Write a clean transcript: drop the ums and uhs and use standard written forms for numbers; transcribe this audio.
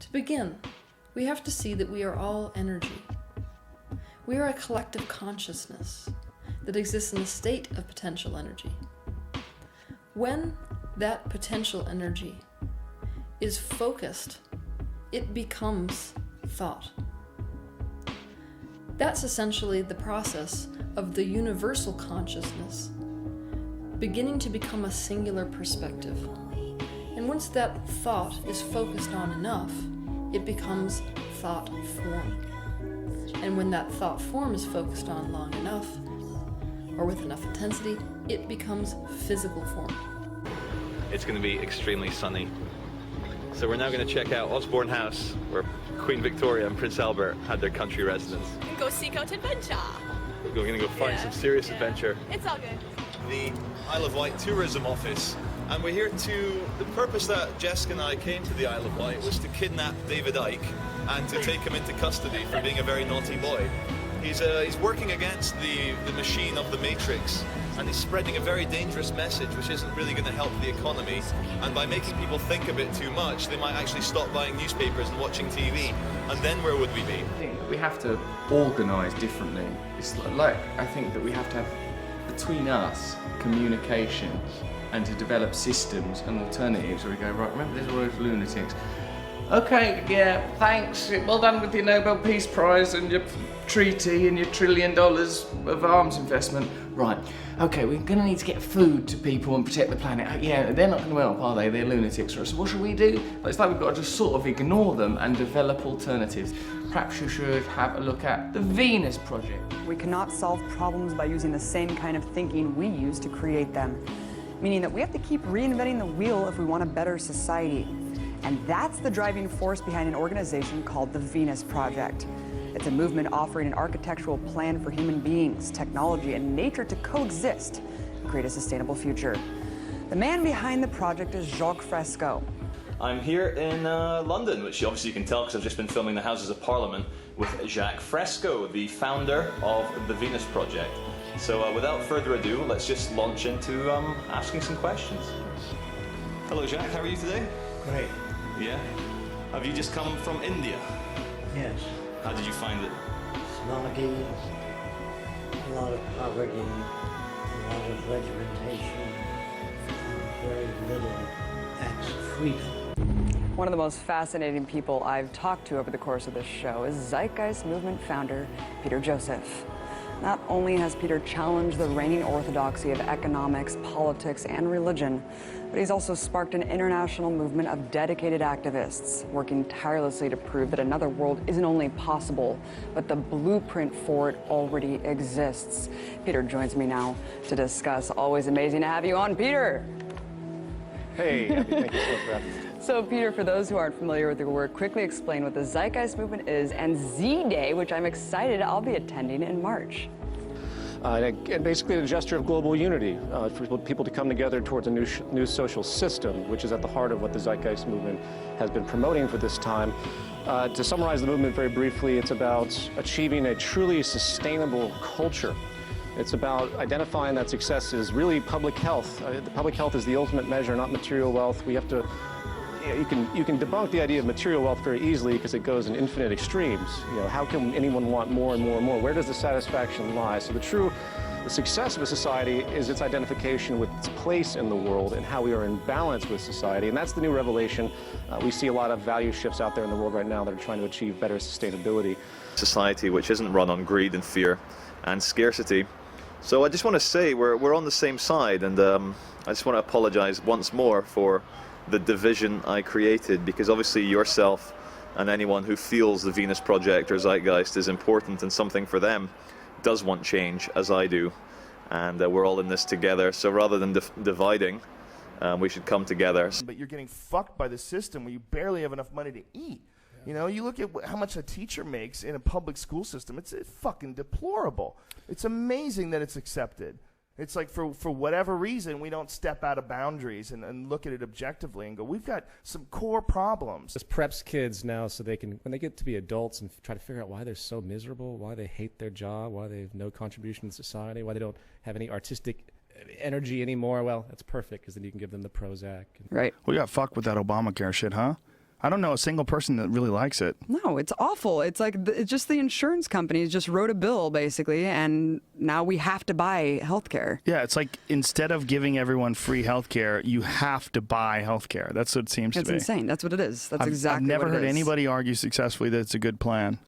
To begin, we have to see that we are all energy. We are a collective consciousness that exists in a state of potential energy. When that potential energy is focused, it becomes thought. That's essentially the process of the universal consciousness beginning to become a singular perspective. And once that thought is focused on enough, it becomes thought form. And when that thought form is focused on long enough, or with enough intensity, it becomes physical form. It's going to be extremely sunny. So we're now going to check out Osborne House, where Queen Victoria and Prince Albert had their country residence. And go seek out adventure. We're going to go find some serious adventure. It's all good. The Isle of Wight Tourism Office. And we're here to, the purpose that Jessica and I came to the Isle of Wight was to kidnap David Icke and to take him into custody for being a very naughty boy. He's working against the machine of the Matrix, and he's spreading a very dangerous message which isn't really going to help the economy. And by making people think a bit too much, they might actually stop buying newspapers and watching TV. And then where would we be? I think we have to organise differently. It's like, I think that we have to have, between us, communication, and to develop systems and alternatives where we go, right, remember there's all those lunatics. Okay, yeah, thanks, well done with your Nobel Peace Prize and your treaty and your $1 trillion of arms investment. Right, okay, we're gonna need to get food to people and protect the planet. Yeah, they're not gonna help, are they? They're lunatics. So what should we do? It's like we've got to just sort of ignore them and develop alternatives. Perhaps you should have a look at the Venus Project. We cannot solve problems by using the same kind of thinking we use to create them. Meaning that we have to keep reinventing the wheel if we want a better society. And that's the driving force behind an organization called the Venus Project. It's a movement offering an architectural plan for human beings, technology, and nature to coexist and create a sustainable future. The man behind the project is Jacque Fresco. I'm here in London, which obviously you can tell because I've just been filming the Houses of Parliament with Jacque Fresco, the founder of the Venus Project. So without further ado, let's just launch into asking some questions. Hello Jacque, how are you today? Great. Yeah? Have you just come from India? Yes. How did you find it? Smoggy, a lot of poverty, a lot of regimentation, and very little acts of freedom. One of the most fascinating people I've talked to over the course of this show is Zeitgeist Movement founder Peter Joseph. Not only has Peter challenged the reigning orthodoxy of economics, politics, and religion, but he's also sparked an international movement of dedicated activists, working tirelessly to prove that another world isn't only possible, but the blueprint for it already exists. Peter joins me now to discuss. Always amazing to have you on, Peter. Hey, Abby, thank you so much for having me. So, Peter, for those who aren't familiar with your work, quickly explain what the Zeitgeist Movement is and Z-Day, which I'm excited I'll be attending in March. And basically a gesture of global unity for people to come together towards a new social system, which is at the heart of what the Zeitgeist Movement has been promoting for this time. To summarize the movement very briefly, it's about achieving a truly sustainable culture. It's about identifying that success is really public health. The public health is the ultimate measure, not material wealth. We have to, you can debunk the idea of material wealth very easily because it goes in infinite extremes. You know, how can anyone want more and more and more? Where does the satisfaction lie? So the success of a society is its identification with its place in the world and how we are in balance with society. And that's the new revelation. We see a lot of value shifts out there in the world right now that are trying to achieve better sustainability. Society which isn't run on greed and fear and scarcity. So I just want to say we're on the same side, and I just want to apologize once more for the division I created, because obviously yourself and anyone who feels the Venus Project or Zeitgeist is important and something for them does want change, as I do, and we're all in this together. So rather than dividing, we should come together. But you're getting fucked by the system where you barely have enough money to eat. You know, you look at how much a teacher makes in a public school system, it's fucking deplorable. It's amazing that it's accepted. It's like for whatever reason, we don't step out of boundaries and look at it objectively and go, we've got some core problems. This preps kids now so they can, when they get to be adults, and try to figure out why they're so miserable, why they hate their job, why they have no contribution to society, why they don't have any artistic energy anymore. Well, that's perfect, because then you can give them the Prozac. Right. We got fucked with that Obamacare shit, huh? I don't know a single person that really likes it. No, it's awful. It's like it's just the insurance companies just wrote a bill basically, and now we have to buy healthcare. Yeah, it's like instead of giving everyone free healthcare, you have to buy healthcare. That's what it seems to be. It's insane. That's what it is. That's exactly I've never what it heard is. anybody argue successfully that it's a good plan.